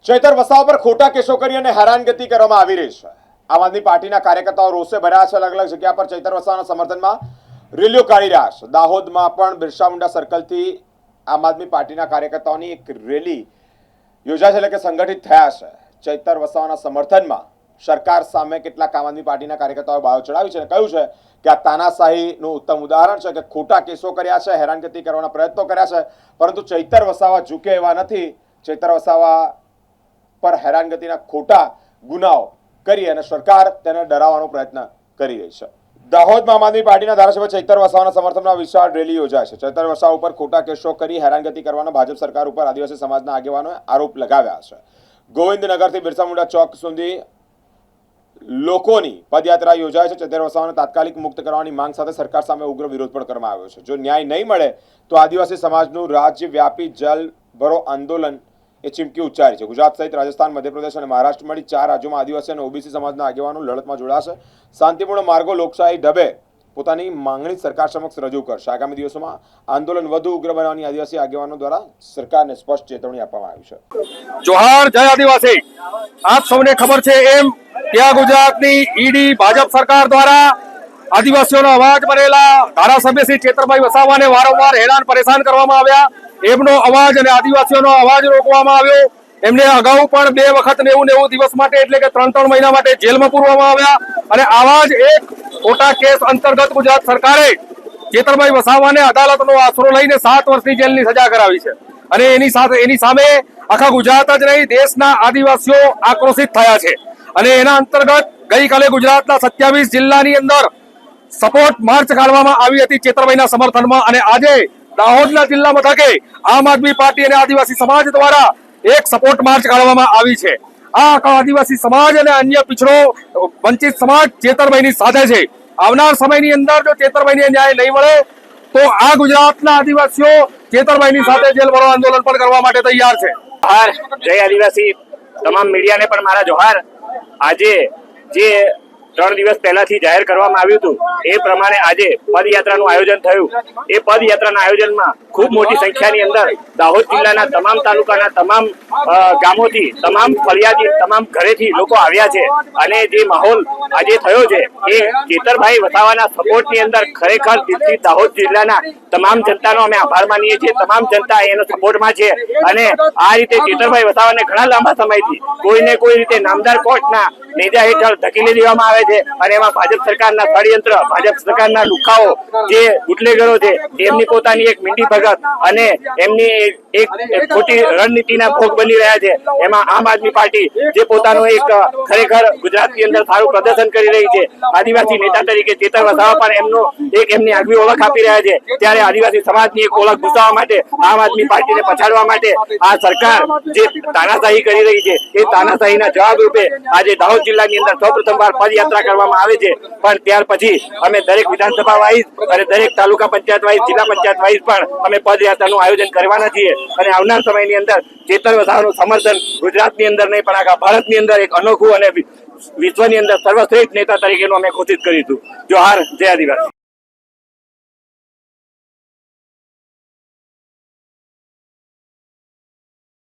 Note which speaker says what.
Speaker 1: ચૈતર વસાવા પર ખોટા કેસો કરી અને હેરાનગતિ કરવામાં આવી રહી છે। આમ આદમી પાર્ટીના કાર્યકર્તાઓ રોષે ભર્યા છે। અલગ અલગ જગ્યા પર ચૈતર વસાવાના સમર્થનમાં રેલીઓ કાઢી રહ્યા છે। દાહોદમાં પણ બિરસા મુંડા સર્કલથી આમ આદમી પાર્ટીના કાર્યકર્તાઓની એક રેલી યોજાશે, એટલે કે સંગઠિત થયા છે। ચૈતર વસાવાના સમર્થનમાં સરકાર સામે કેટલાક આમ આદમી પાર્ટીના કાર્યકર્તાઓએ બાયો ચડાવી છે અને કહ્યું છે કે આ તાનાશાહીનું ઉત્તમ ઉદાહરણ છે કે ખોટા કેસો કર્યા છે, હેરાનગતિ કરવાના પ્રયત્નો કર્યા છે, પરંતુ ચૈતર વસાવા ઝૂકે એવા નથી। ચૈતર વસાવા પર હેરાનગતિના ખોટા ગુનાઓ કરી અને સરકાર તેને ડરાવવાનો પ્રયત્ન કરી રહી છે। દાહોદમાં આમ આદમી પાર્ટીના ધારાસભ્ય ચૈતર વસાવાના સમર્થનમાં વિશાળ રેલી યોજાય છે। ચૈતર વસાવા ઉપર ખોટા કેસો કરી હેરાનગતિ કરવાના ભાજપ સરકાર ઉપર આદિવાસી સમાજના આગેવાનોએ આરોપ લગાવ્યા છે। ગોવિંદનગરથી બિરસા મુંડા ચોક સુધી લોકોની પદયાત્રા યોજાય છે। ચૈતર વસાવાને તાત્કાલિક મુક્ત કરવાની માંગ સાથે સરકાર સામે ઉગ્ર વિરોધ પણ કરવામાં આવ્યો છે। જો ન્યાય નહીં મળે તો આદિવાસી સમાજનું રાજ્યવ્યાપી જલ ભરો આંદોલન એ ચીમકી ઉચ્ચારી છે। ગુજરાત સહિત રાજસ્થાન, મધ્યપ્રદેશ અને મહારાષ્ટ્ર મળી 4 રાજ્યોમાં આદિવાસી અને ઓબીસી સમાજના આગેવાનો લડતમાં જોડાશે। શાંતિપૂર્ણ માર્ગો લોકશાહી ઢબે પોતાની માંગણી સરકાર સમક્ષ રજૂ કરશે। આગામી દિવસોમાં આંદોલન વધુ ઉગ્ર બનાવવાની આદિવાસી આગેવાનો દ્વારા સરકારને સ્પષ્ટ ચેતવણી આપવામાં આવી છે।
Speaker 2: જોહાર, જય આદિવાસી। આપ સૌને ખબર છે એમ ત્યાં ગુજરાતની ઈડી ભાજપ સરકાર દ્વારા આદિવાસીઓનો અવાજ બનેલા ધારાસભ્ય શ્રી ચેતરભાઈ વસાવાને વારંવાર હેરાન પરેશાન કરવામાં આવ્યા। એમનો અવાજ અને આદિવાસીઓનો અવાજ રોકવામાં આવ્યો। એમને અગાઉ પણ 2 વખત 90 દિવસ માટે એટલે કે 3 મહિના માટે જેલમાં પૂરવામાં આવ્યા અને આવા જ એક ખોટા કેસ અંતર્ગત ગુજરાત સરકારે ચેતરભાઈ વસાવાને અદાલતનો આશરો લઈને 7 વર્ષની જેલની સજા કરાવી છે અને એની સામે આખા ગુજરાત જ નહીં દેશના આદિવાસીઓ આક્રોશિત થયા છે અને એના અંતર્ગત ગઈકાલે ગુજરાતના 27 જિલ્લાની અંદર સપોર્ટ માર્ચ કાઢવામાં આવી હતી ચેતરભાઈના સમર્થનમાં અને આજે દાહોદના જિલ્લા મથકે આમ આદમી પાર્ટી અને આદિવાસી સમાજ દ્વારા એક સપોર્ટ માર્ચ કાઢવામાં આવી છે। આ આદિવાસી સમાજ અને અન્ય પીછડો વંચિત સમાજ ચેતરભાઈની સાથે છે। આવનાર સમયની અંદર જો ચેતરભાઈને ન્યાય નહીં મળે તો આ ગુજરાતના આદિવાસીઓ ચેતરભાઈની સાથે જેલ ભરો આંદોલન પણ કરવા માટે તૈયાર છે।
Speaker 3: જોહાર, જય આદિવાસી। તમામ મીડિયાને પણ મારા જોહાર। આજે જે 3 દિવસ પહેલાથી જાહેર કરવામાં આવ્યું હતું એ પ્રમાણે આજે પદયાત્રાનું આયોજન થયું। એ પદયાત્રાના આયોજનમાં ખૂબ મોટી સંખ્યાની અંદર દાહોદ જિલ્લાના તમામ તાલુકાના તમામ ગામોથી, તમામ ફરિયાદી, તમામ ઘરેથી લોકો આવ્યા છે અને જે માહોલ આજે થયો છે એ ચેતરભાઈ વસાવાના સપોર્ટની અંદર ખરેખર દિલથી દાહોદ જિલ્લાના તમામ જનતાનો અમે આભાર માનીએ છીએ। તમામ જનતા એનો સપોર્ટમાં છે અને આ રીતે ચેતરભાઈ વસાવાને ઘણા લાંબા સમયથી કોઈને કોઈ રીતે નામદાર કોર્ટના નેજા હેઠળ ધકેલી દેવામાં આવે છે અને એમાં ભાજપ સરકારના ષડયંત્ર, ભાજપ સરકારના લુખાઓ, જે બુટલેગરો છે તેમની પોતાની એક મીંડી ભગત અને એમની એક ખોટી રણનીતિના ભોગ બની રહ્યા છે। એમાં આમ આદમી પાર્ટી જે પોતાનું એક ખરેખર ગુજરાતની અંદર સારું પ્રદર્શન કરી રહી છે, આદિવાસી નેતા તરીકે ચેતર વસાવા પણ એમની આગવી ઓળખ આપી રહ્યા છે, ત્યારે આદિવાસી સમાજની એક ઓળખ ઘૂસાવવા માટે, આમ આદમી પાર્ટીને પછાડવા માટે આ સરકાર જે તાનાશાહી કરી રહી છે એ તાનાશાહીના જવાબ રૂપે આજે દાહોદ જિલ્લાની અંદર સૌપ્રથમવાર પદયાત્રા કરવામાં આવે છે। પણ ત્યાર પછી અમે દરેક વિધાનસભા વાઇઝ અને દરેક તાલુકા પંચાયત વાઇઝ, જિલ્લા પંચાયત વાઇઝ પણ અમે પદયાત્રાનું આયોજન કરવાના છીએ અને આવનાર સમયની અંદર ચેતર વસાવાનું સમર્થન ગુજરાતની અંદર નહીં પણ આખા ભારતની અંદર એક અનોખું અને વિશ્વની અંદર સર્વશ્રેષ્ઠ નેતા તરીકેનું અમે ઘોષિત કરીશું। જોહાર, જય આદિવાસી।